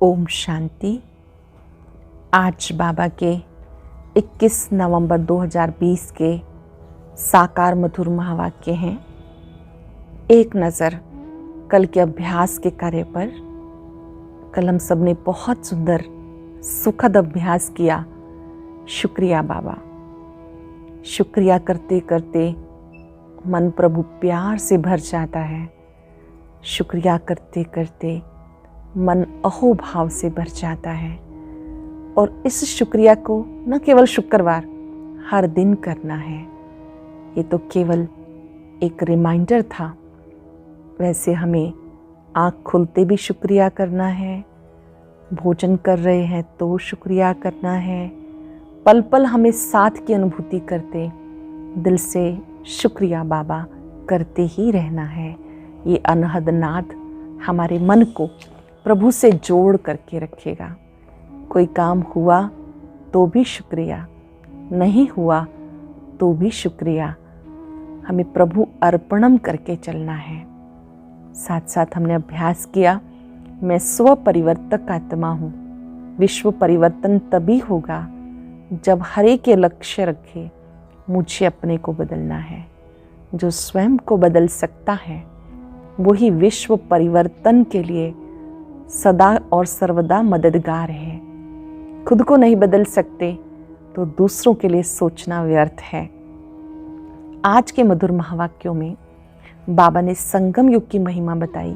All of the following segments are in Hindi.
ओम शांति। आज बाबा के 21 नवंबर 2020 के साकार मधुर महावाक्य हैं। एक नज़र कल के अभ्यास के कार्य पर। कल हम सब ने बहुत सुंदर सुखद अभ्यास किया। शुक्रिया बाबा। शुक्रिया करते करते मन प्रभु प्यार से भर जाता है। शुक्रिया करते करते मन अहोभाव से भर जाता है। और इस शुक्रिया को न केवल शुक्रवार हर दिन करना है, ये तो केवल एक रिमाइंडर था। वैसे हमें आँख खुलते भी शुक्रिया करना है, भोजन कर रहे हैं तो शुक्रिया करना है, पल पल हमें साथ की अनुभूति करते दिल से शुक्रिया बाबा करते ही रहना है। ये अनहद नाद हमारे मन को प्रभु से जोड़ करके रखेगा। कोई काम हुआ तो भी शुक्रिया, नहीं हुआ तो भी शुक्रिया। हमें प्रभु अर्पणम करके चलना है। साथ साथ हमने अभ्यास किया, मैं स्व परिवर्तक आत्मा हूँ। विश्व परिवर्तन तभी होगा जब हर एक ये लक्ष्य रखे, मुझे अपने को बदलना है। जो स्वयं को बदल सकता है वही विश्व परिवर्तन के लिए सदा और सर्वदा मददगार है। खुद को नहीं बदल सकते तो दूसरों के लिए सोचना व्यर्थ है। आज के मधुर महावाक्यों में बाबा ने संगम युग की महिमा बताई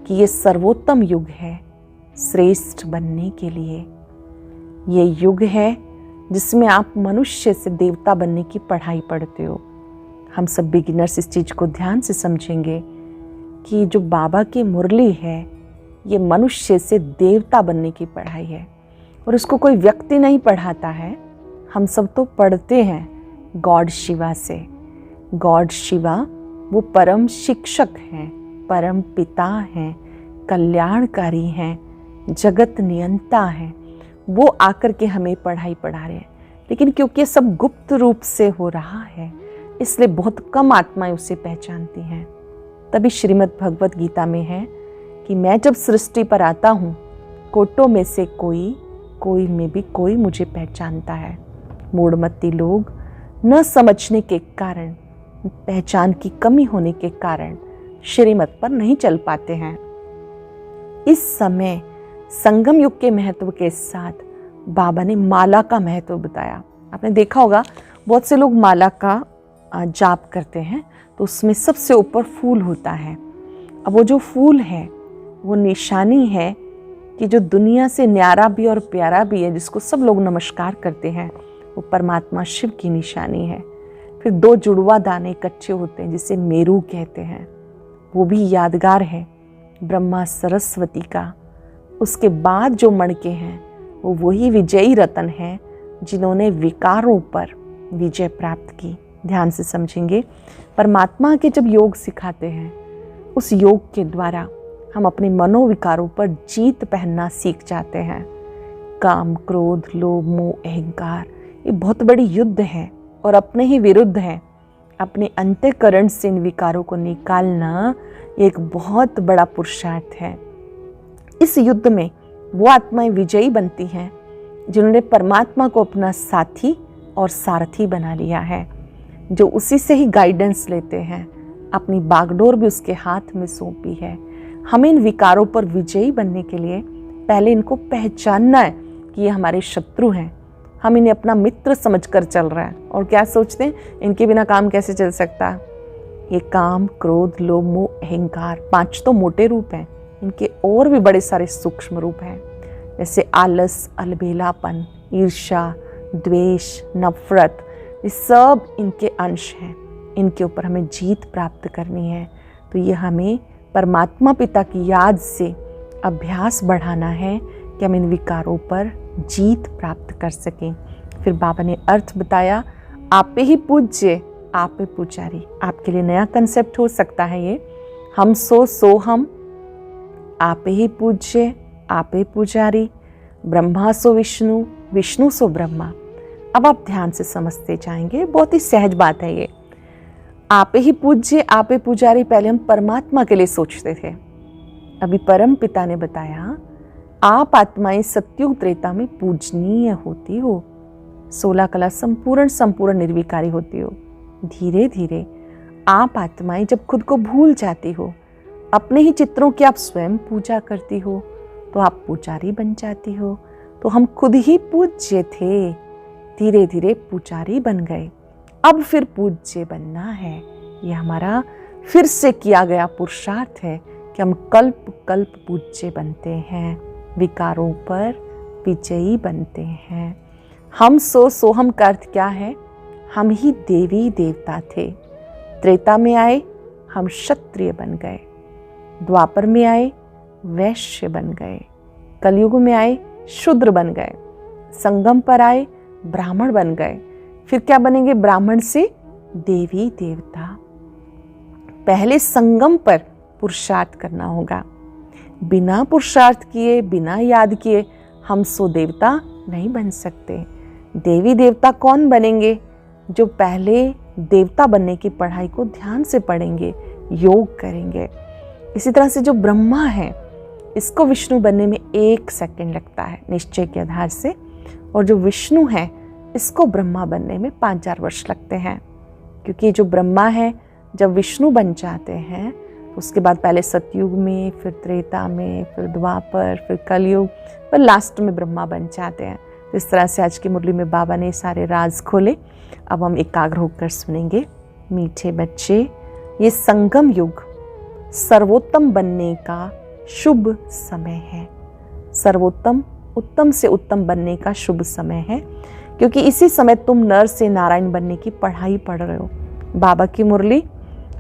कि ये सर्वोत्तम युग है श्रेष्ठ बनने के लिए। ये युग है जिसमें आप मनुष्य से देवता बनने की पढ़ाई पढ़ते हो। हम सब बिगिनर्स इस चीज़ को ध्यान से समझेंगे कि जो बाबा की मुरली है ये मनुष्य से देवता बनने की पढ़ाई है। और उसको कोई व्यक्ति नहीं पढ़ाता है, हम सब तो पढ़ते हैं गॉड शिवा से। गॉड शिवा वो परम शिक्षक हैं, परम पिता हैं, कल्याणकारी हैं, जगत नियंता हैं। वो आकर के हमें पढ़ाई पढ़ा रहे हैं। लेकिन क्योंकि ये सब गुप्त रूप से हो रहा है इसलिए बहुत कम आत्माएं उसे पहचानती हैं। तभी श्रीमद् भगवत गीता में है कि मैं जब सृष्टि पर आता हूँ कोटों में से कोई में भी कोई मुझे पहचानता है। मूढ़मती लोग न समझने के कारण, पहचान की कमी होने के कारण श्रीमत पर नहीं चल पाते हैं। इस समय संगम युग के महत्व के साथ बाबा ने माला का महत्व बताया। आपने देखा होगा बहुत से लोग माला का जाप करते हैं तो उसमें सबसे ऊपर फूल होता है। अब वो जो फूल है वो निशानी है कि जो दुनिया से न्यारा भी और प्यारा भी है, जिसको सब लोग नमस्कार करते हैं, वो परमात्मा शिव की निशानी है। फिर दो जुड़वा दाने इकट्ठे होते हैं जिसे मेरू कहते हैं, वो भी यादगार है ब्रह्मा सरस्वती का। उसके बाद जो मणके हैं वो वही विजयी रतन हैं जिन्होंने विकारों पर विजय प्राप्त की। ध्यान से समझेंगे, परमात्मा के जब योग सिखाते हैं उस योग के द्वारा हम अपने मनोविकारों पर जीत पहनना सीख जाते हैं। काम, क्रोध, लोभ, मोह, अहंकार ये बहुत बड़ी युद्ध है और अपने ही विरुद्ध है। अपने अंतःकरण से इन विकारों को निकालना एक बहुत बड़ा पुरुषार्थ है। इस युद्ध में वो आत्माएं विजयी बनती हैं जिन्होंने परमात्मा को अपना साथी और सारथी बना लिया है, जो उसी से ही गाइडेंस लेते हैं, अपनी बागडोर भी उसके हाथ में सौंपी है। हमें इन विकारों पर विजयी बनने के लिए पहले इनको पहचानना है कि ये हमारे शत्रु हैं। हम इन्हें अपना मित्र समझकर चल रहे हैं और क्या सोचते हैं इनके बिना काम कैसे चल सकता। ये काम, क्रोध, लोभ, मोह, अहंकार 5 तो मोटे रूप हैं, इनके और भी बड़े सारे सूक्ष्म रूप हैं, जैसे आलस, अलबेलापन, ईर्ष्या, द्वेष, नफरत। ये सब इनके अंश हैं। इनके ऊपर हमें जीत प्राप्त करनी है तो ये हमें परमात्मा पिता की याद से अभ्यास बढ़ाना है कि हम इन विकारों पर जीत प्राप्त कर सकें। फिर बाबा ने अर्थ बताया, आपे ही पूज्य आपे पुजारी। आपके लिए नया कंसेप्ट हो सकता है ये, हम सो हम, आपे ही पूज्य आपे पुजारी, ब्रह्मा सो विष्णु विष्णु सो ब्रह्मा। अब आप ध्यान से समझते जाएंगे, बहुत ही सहज बात है ये। आपे ही पूज्य आपे पुजारी पहले हम परमात्मा के लिए सोचते थे। अभी परम पिता ने बताया आप आत्माएं सत्युग त्रेता में पूजनीय होती हो, 16 कला संपूर्ण निर्विकारी होती हो। धीरे धीरे आप आत्माएं जब खुद को भूल जाती हो, अपने ही चित्रों की आप स्वयं पूजा करती हो, तो आप पुजारी बन जाती हो। तो हम खुद ही पूज्य थे, धीरे धीरे पुजारी बन गए, अब फिर पूज्य बनना है। यह हमारा फिर से किया गया पुरुषार्थ है कि हम कल्प कल्प पूज्य बनते हैं, विकारों पर विजयी बनते हैं। हम सोहम का अर्थ क्या है? हम ही देवी देवता थे। त्रेता में आए हम क्षत्रिय बन गए, द्वापर में आए वैश्य बन गए, कलयुग में आए शूद्र बन गए, संगम पर आए ब्राह्मण बन गए। फिर क्या बनेंगे? ब्राह्मण से देवी देवता। पहले संगम पर पुरुषार्थ करना होगा। बिना पुरुषार्थ किए, बिना याद किए हम सो देवता नहीं बन सकते। देवी देवता कौन बनेंगे? जो पहले देवता बनने की पढ़ाई को ध्यान से पढ़ेंगे, योग करेंगे। इसी तरह से जो ब्रह्मा है, इसको विष्णु बनने में 1 सेकंड लगता है निश्चय के आधार से, और जो विष्णु है इसको ब्रह्मा बनने में 5000 वर्ष लगते हैं। क्योंकि जो ब्रह्मा है जब विष्णु बन जाते हैं, उसके बाद पहले सतयुग में, फिर त्रेता में, फिर द्वापर, फिर कलयुग, फिर लास्ट में ब्रह्मा बन जाते हैं। इस तरह से आज की मुरली में बाबा ने सारे राज खोले। अब हम एकाग्र होकर सुनेंगे। मीठे बच्चे, ये संगम युग सर्वोत्तम बनने का शुभ समय है। सर्वोत्तम, उत्तम से उत्तम बनने का शुभ समय है, क्योंकि इसी समय तुम नर से नारायण बनने की पढ़ाई पढ़ रहे हो। बाबा की मुरली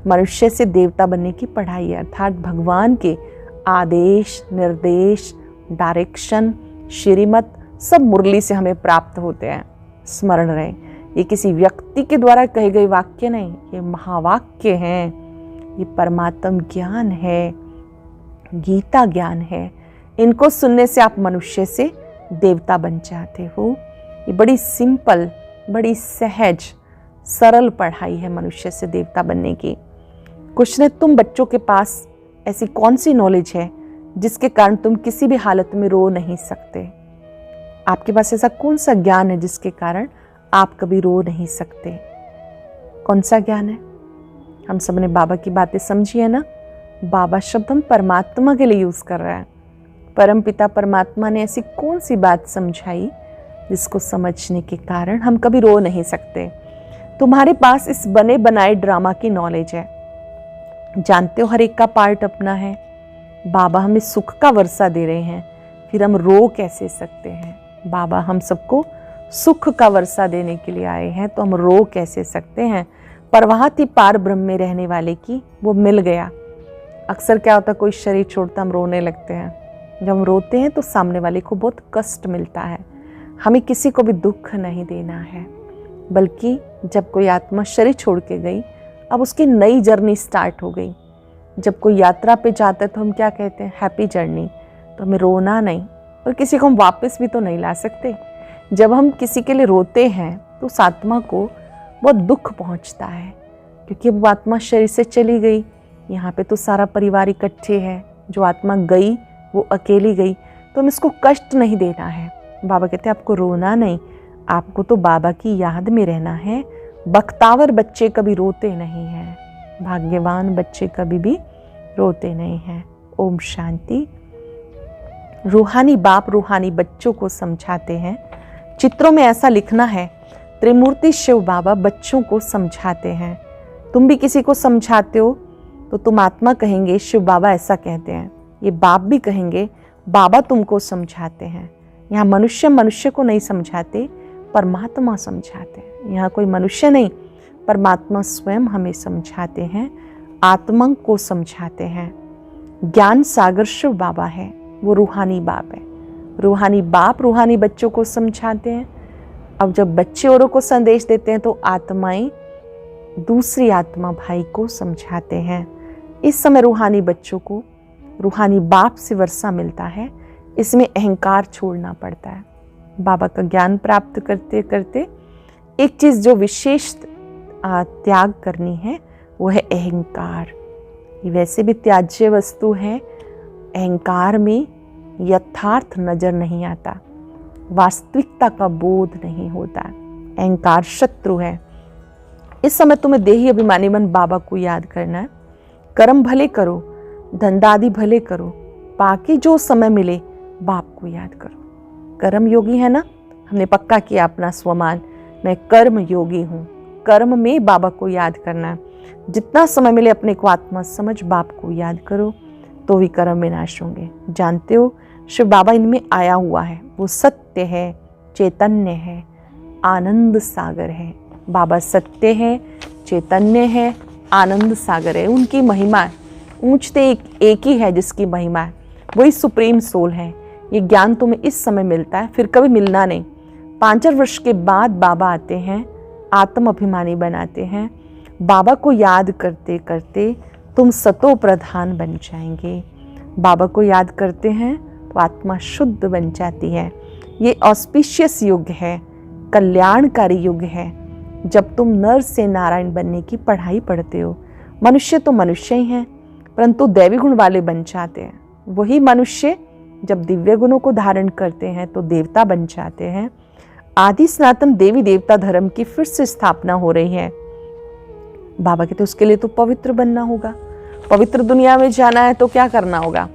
मनुष्य से देवता बनने की पढ़ाई है, अर्थात भगवान के आदेश, निर्देश, डायरेक्शन, श्रीमत सब मुरली से हमें प्राप्त होते हैं। स्मरण रहे, ये किसी व्यक्ति के द्वारा कहे गए वाक्य नहीं, ये महावाक्य हैं, ये परमात्म ज्ञान है, गीता ज्ञान है। इनको सुनने से आप मनुष्य से देवता बन जाते हो। ये बड़ी सिंपल, बड़ी सहज, सरल पढ़ाई है मनुष्य से देवता बनने की। कुछ ने तुम बच्चों के पास ऐसी कौन सी नॉलेज है जिसके कारण तुम किसी भी हालत में रो नहीं सकते? आपके पास ऐसा कौन सा ज्ञान है जिसके कारण आप कभी रो नहीं सकते? कौन सा ज्ञान है? हम सब ने बाबा की बातें समझी है ना। बाबा शब्द हम परमात्मा के लिए यूज कर रहे हैं। परम पिता परमात्मा ने ऐसी कौन सी बात समझाई जिसको समझने के कारण हम कभी रो नहीं सकते? तुम्हारे पास इस बने बनाए ड्रामा की नॉलेज है। जानते हो हर एक का पार्ट अपना है। बाबा हमें सुख का वर्षा दे रहे हैं, फिर हम रो कैसे सकते हैं? बाबा हम सबको सुख का वर्षा देने के लिए आए हैं, तो हम रो कैसे सकते हैं? पर वहाँ थी पार ब्रह्म में रहने वाले की, वो मिल गया। अक्सर क्या होता है, कोई शरीर छोड़ता हम रोने लगते हैं। जब हम रोते हैं तो सामने वाले को बहुत कष्ट मिलता है। हमें किसी को भी दुख नहीं देना है, बल्कि जब कोई आत्मा शरीर छोड़ के गई, अब उसकी नई जर्नी स्टार्ट हो गई। जब कोई यात्रा पे जाता है तो हम क्या कहते हैं? Happy journey. तो हमें रोना नहीं, और किसी को हम वापस भी तो नहीं ला सकते। जब हम किसी के लिए रोते हैं तो उस आत्मा को बहुत दुख पहुंचता है, क्योंकि वो आत्मा शरीर से चली गई। यहाँ पे तो सारा परिवार इकट्ठे है, जो आत्मा गई वो अकेली गई, तो हमें इसको कष्ट नहीं देना है। बाबा कहते हैं आपको रोना नहीं, आपको तो बाबा की याद में रहना है। बख्तावर बच्चे कभी रोते नहीं हैं, भाग्यवान बच्चे कभी भी रोते नहीं हैं। ओम शांति। रूहानी बाप रूहानी बच्चों को समझाते हैं। चित्रों में ऐसा लिखना है, त्रिमूर्ति शिव बाबा बच्चों को समझाते हैं। तुम भी किसी को समझाते हो तो तुम आत्मा कहेंगे शिव बाबा ऐसा कहते हैं। ये बाप भी कहेंगे बाबा तुमको समझाते हैं। यहाँ मनुष्य मनुष्य को नहीं समझाते, परमात्मा समझाते हैं। यहाँ कोई मनुष्य नहीं, परमात्मा स्वयं हमें समझाते हैं, आत्मा को समझाते हैं। ज्ञान सागर शिव बाबा है, वो रूहानी बाप है। रूहानी बाप रूहानी बच्चों को समझाते हैं। अब जब बच्चे औरों को संदेश देते हैं तो आत्माएं दूसरी आत्मा भाई को समझाते हैं। इस समय रूहानी बच्चों को रूहानी बाप से वर्षा मिलता है। इसमें अहंकार छोड़ना पड़ता है। बाबा का ज्ञान प्राप्त करते करते एक चीज़ जो विशेष त्याग करनी है वो है अहंकार। ये वैसे भी त्याज्य वस्तु है। अहंकार में यथार्थ नजर नहीं आता, वास्तविकता का बोध नहीं होता। अहंकार शत्रु है। इस समय तुम्हें देही अभिमानी बन बाबा को याद करना है। कर्म भले करो, धंधादि भले करो, बाकी जो समय मिले बाप को याद करो। कर्म योगी है ना, हमने पक्का किया अपना स्वमान, मैं कर्म योगी हूँ। कर्म में बाबा को याद करना है। जितना समय मिले अपने को आत्मा समझ बाप को याद करो तो भी कर्म में नाश होंगे। जानते हो शिव बाबा इनमें आया हुआ है, वो सत्य है, चैतन्य है, आनंद सागर है। बाबा सत्य है, चैतन्य है, आनंद सागर है। उनकी महिमा ऊंचते एक ही है जिसकी महिमा है, वही सुप्रीम सोल है। ये ज्ञान तुम्हें इस समय मिलता है, फिर कभी मिलना नहीं। 5 वर्ष के बाद बाबा आते हैं, आत्म अभिमानी बनाते हैं। बाबा को याद करते करते तुम सतो प्रधान बन जाएंगे। बाबा को याद करते हैं तो आत्मा शुद्ध बन जाती है। ये ऑस्पिशियस युग है, कल्याणकारी युग है, जब तुम नर से नारायण बनने की पढ़ाई पढ़ते हो। मनुष्य तो मनुष्य ही हैं, परंतु दैवी गुण वाले बन जाते हैं। वही मनुष्य जब दिव्य गुणों को धारण करते हैं तो देवता बन जाते हैं। आदि सनातन देवी देवता धर्म की फिर से स्थापना हो रही है। बाबा कहते उसके लिए तो पवित्र बनना होगा। पवित्र दुनिया में जाना है तो क्या करना होगा?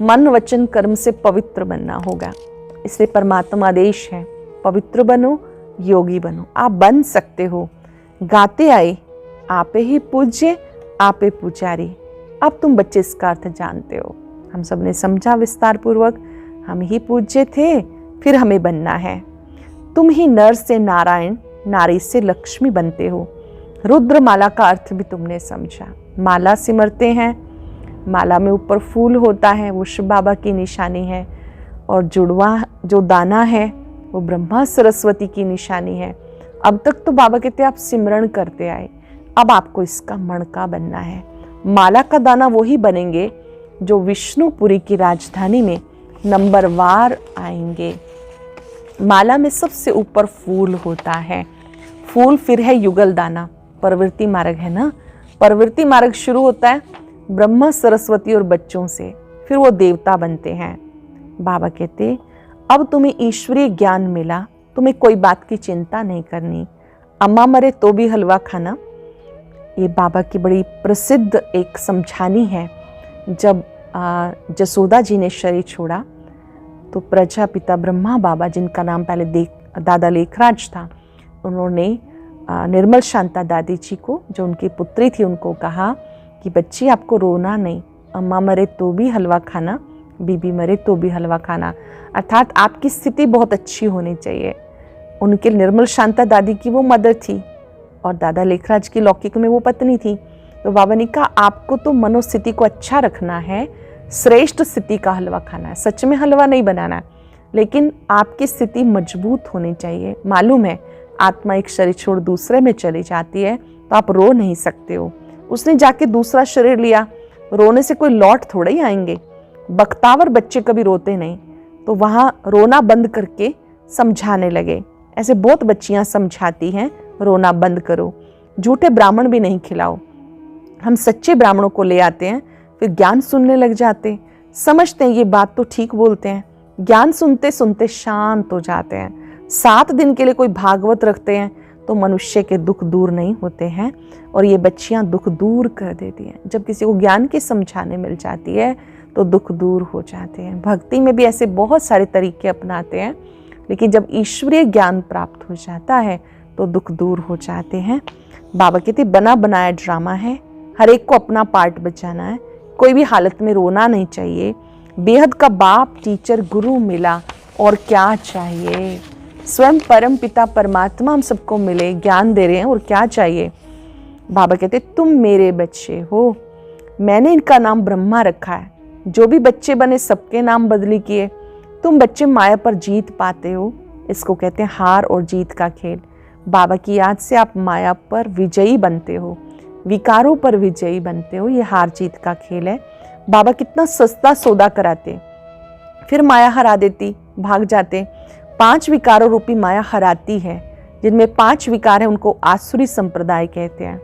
मन वचन कर्म से पवित्र बनना होगा। इसलिए परमात्मा आदेश है, पवित्र बनो, योगी बनो। आप बन सकते हो। गाते आए आपे ही पूज्य, आपे पुजारी। अब तुम बच्चे इसका अर्थ जानते हो। हम सब ने समझा विस्तार पूर्वक। हम ही पूज्य थे, फिर हमें बनना है। तुम ही नर से नारायण, नारी से लक्ष्मी बनते हो। रुद्र माला का अर्थ भी तुमने समझा। माला सिमरते हैं, माला में ऊपर फूल होता है, वो शिव बाबा की निशानी है। और जुड़वा जो दाना है वो ब्रह्मा सरस्वती की निशानी है। अब तक तो बाबा कहते आप सिमरण करते आए, अब आपको इसका मणका बनना है। माला का दाना वही बनेंगे जो विष्णुपुरी की राजधानी में नंबरवार आएंगे। माला में सबसे ऊपर फूल होता है। फूल फिर है युगल दाना, प्रवृत्ति मार्ग है ना। प्रवृत्ति मार्ग शुरू होता है ब्रह्मा सरस्वती और बच्चों से, फिर वो देवता बनते हैं। बाबा कहते अब तुम्हें ईश्वरीय ज्ञान मिला, तुम्हें कोई बात की चिंता नहीं करनी। अम्मा मरे तो भी हलवा खाना, ये बाबा की बड़ी प्रसिद्ध एक समझानी है। जब जसोदा जी ने शरीर छोड़ा तो प्रजापिता ब्रह्मा बाबा, जिनका नाम पहले दादा लेखराज था, उन्होंने निर्मल शांता दादी जी को, जो उनकी पुत्री थी, उनको कहा कि बच्ची आपको रोना नहीं, अम्मा मरे तो भी हलवा खाना, बीबी मरे तो भी हलवा खाना। अर्थात आपकी स्थिति बहुत अच्छी होनी चाहिए। उनके निर्मल शांता दादी की वो मदर थी और दादा लेखराज की लौकिक में वो पत्नी थी। तो बाबा ने कहा आपको तो मनोस्थिति को अच्छा रखना है, श्रेष्ठ स्थिति का हलवा खाना है। सच में हलवा नहीं बनाना है, लेकिन आपकी स्थिति मजबूत होनी चाहिए। मालूम है आत्मा एक शरीर छोड़ दूसरे में चली जाती है तो आप रो नहीं सकते हो। उसने जाके दूसरा शरीर लिया, रोने से कोई लौट थोड़े ही आएंगे। बख्तावर बच्चे कभी रोते नहीं, तो वहाँ रोना बंद करके समझाने लगे। ऐसे बहुत बच्चियां समझाती हैं रोना बंद करो। झूठे ब्राह्मण भी नहीं खिलाओ। हम सच्चे ब्राह्मणों को ले आते हैं, फिर ज्ञान सुनने लग जाते, समझते हैं ये बात तो ठीक बोलते हैं। ज्ञान सुनते सुनते शांत हो जाते हैं। 7 दिन के लिए कोई भागवत रखते हैं तो मनुष्य के दुख दूर नहीं होते हैं, और ये बच्चियां दुख दूर कर देती हैं। जब किसी को ज्ञान की समझाने मिल जाती है तो दुख दूर हो जाते हैं। भक्ति में भी ऐसे बहुत सारे तरीके अपनाते हैं, लेकिन जब ईश्वरीय ज्ञान प्राप्त हो जाता है तो दुख दूर हो जाते हैं। बाबा कहते बना बनाया ड्रामा है, हर एक को अपना पार्ट बचाना है, कोई भी हालत में रोना नहीं चाहिए। बेहद का बाप टीचर गुरु मिला और क्या चाहिए। स्वयं परम पिता परमात्मा हम सबको मिले, ज्ञान दे रहे हैं, और क्या चाहिए। बाबा कहते तुम मेरे बच्चे हो, मैंने इनका नाम ब्रह्मा रखा है। जो भी बच्चे बने सबके नाम बदली किए। तुम बच्चे माया पर जीत पाते हो, इसको कहते हैं हार और जीत का खेल। बाबा की याद से आप माया पर विजयी बनते हो, विकारों पर विजयी बनते हो। ये हार जीत का खेल है। बाबा कितना सस्ता सौदा कराते, फिर माया हरा देती, भाग जाते। 5 विकारों रूपी माया हराती है। जिनमें 5 विकार है उनको आसुरी संप्रदाय कहते हैं।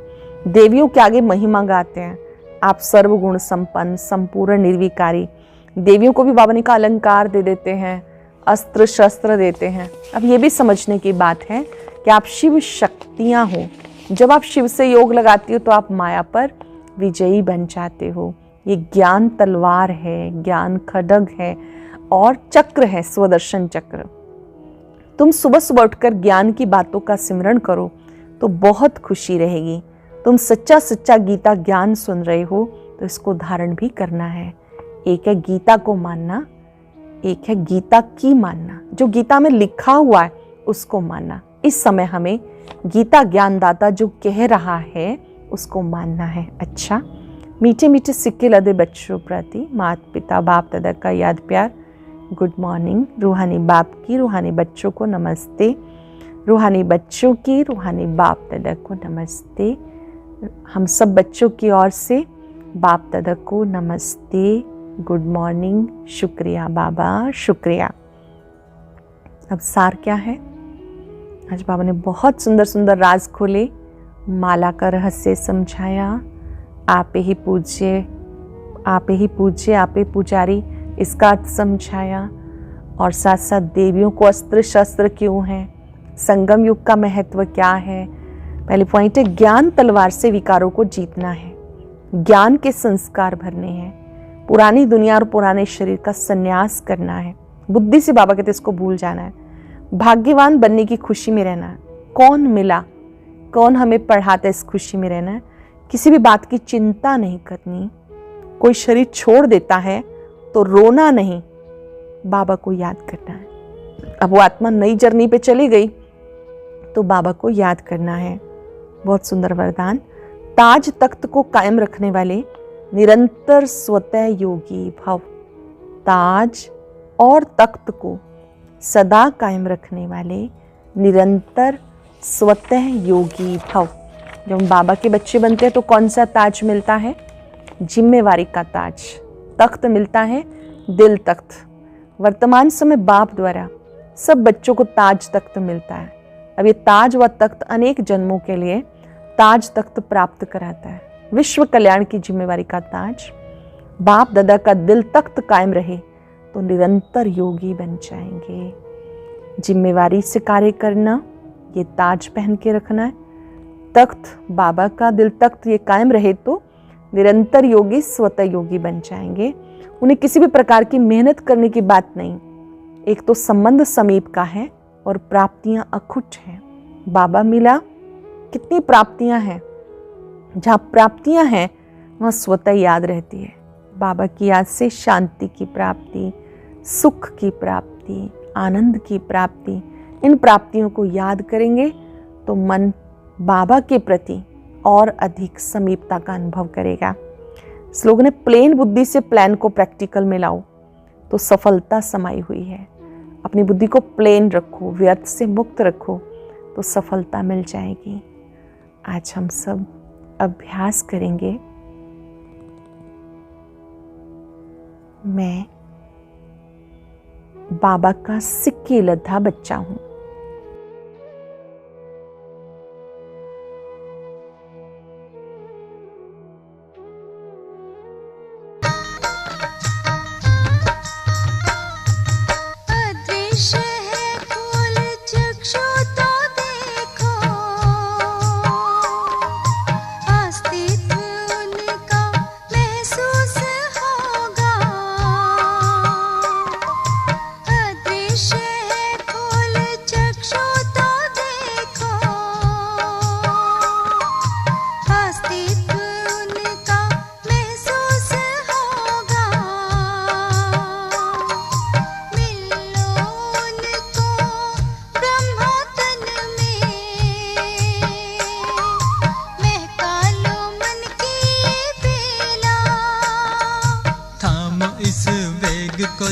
देवियों के आगे महिमा गाते हैं। आप सर्वगुण संपन्न, संपूर्ण, निर्विकारी, देवियों को भी बाबा ने का अलंकार दे देते हैं, अस्त्र शस्त्र देते हैं। अब ये भी समझने की बात है कि आप शिव शक्तियाँ हो। जब आप शिव से योग लगाती हो तो आप माया पर विजयी बन जाते हो। ये ज्ञान तलवार है, ज्ञान खड्ग है और चक्र है, स्वदर्शन चक्र। तुम सुबह सुबह उठकर ज्ञान की बातों का सिमरण करो तो बहुत खुशी रहेगी। तुम सच्चा सच्चा गीता ज्ञान सुन रहे हो तो इसको धारण भी करना है। एक है गीता को मानना, एक है गीता की मानना। जो गीता में लिखा हुआ है उसको मानना। इस समय हमें गीता ज्ञानदाता जो कह रहा है उसको मानना है। अच्छा, मीठे मीठे सिक्के लदे बच्चों प्रति माता पिता बाप दादा का याद प्यार। Good morning. रूहानी बाप की रूहानी बच्चों को नमस्ते। रूहानी बच्चों की रूहानी बाप दादा को नमस्ते। हम सब बच्चों की ओर से बाप दादा को नमस्ते, गुड मॉर्निंग, शुक्रिया बाबा, शुक्रिया। अब सार क्या है? आज बाबा ने बहुत सुंदर सुंदर राज खोले, माला का रहस्य समझाया। आप ही पूज्य, आप ही पूज्य, आप ही पुजारी, इसका अर्थ समझाया। और साथ साथ देवियों को अस्त्र शस्त्र क्यों हैं, संगम युग का महत्व क्या है। पहले पॉइंट है ज्ञान तलवार से विकारों को जीतना है, ज्ञान के संस्कार भरने हैं, पुरानी दुनिया और पुराने शरीर का संन्यास करना है। बुद्धि से बाबा कहते इसको भूल जाना है। भाग्यवान बनने की खुशी में रहना है। कौन मिला, कौन हमें पढ़ाता है, इस खुशी में रहना है। किसी भी बात की चिंता नहीं करनी। कोई शरीर छोड़ देता है तो रोना नहीं, बाबा को याद करना है। अब वो आत्मा नई जर्नी पे चली गई तो बाबा को याद करना है। बहुत सुंदर वरदान। ताज तख्त को कायम रखने वाले निरंतर स्वतः योगी भव। ताज और तख्त को सदा कायम रखने वाले निरंतर स्वतः योगी भव। जब हम बाबा के बच्चे बनते हैं तो कौन सा ताज मिलता है? जिम्मेवारी का ताज। तख्त मिलता है, दिल तख्त। वर्तमान समय बाप द्वारा सब बच्चों को ताज तख्त मिलता है। अब ये ताज व तख्त अनेक जन्मों के लिए ताज तख्त प्राप्त कराता है। विश्व कल्याण की जिम्मेवारी का ताज। बाप दादा का दिल तख्त कायम रहे तो निरंतर योगी बन जाएंगे। जिम्मेवारी से कार्य करना, ये ताज पहन के रखना है। तख्त बाबा का दिल तख्त ये कायम रहे तो निरंतर योगी स्वतः योगी बन जाएंगे। उन्हें किसी भी प्रकार की मेहनत करने की बात नहीं। एक तो संबंध समीप का है और प्राप्तियां अखुट हैं। बाबा मिला, कितनी प्राप्तियां हैं। जहाँ प्राप्तियां हैं वहाँ स्वतः याद रहती है। बाबा की याद से शांति की प्राप्ति, सुख की प्राप्ति, आनंद की प्राप्ति। इन प्राप्तियों को याद करेंगे तो मन बाबा के प्रति और अधिक समीपता का अनुभव करेगा। स्लोगन है प्लेन बुद्धि से प्लान को प्रैक्टिकल में लाओ तो सफलता समाई हुई है। अपनी बुद्धि को प्लेन रखो, व्यर्थ से मुक्त रखो तो सफलता मिल जाएगी। आज हम सब अभ्यास करेंगे। मैं बाबा का सिक्के लद्दा बच्चा हूं।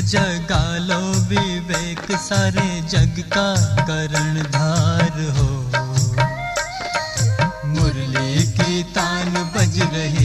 जगा लो विवेक, सारे जग का कर्णधार हो। मुरली की तान बज रही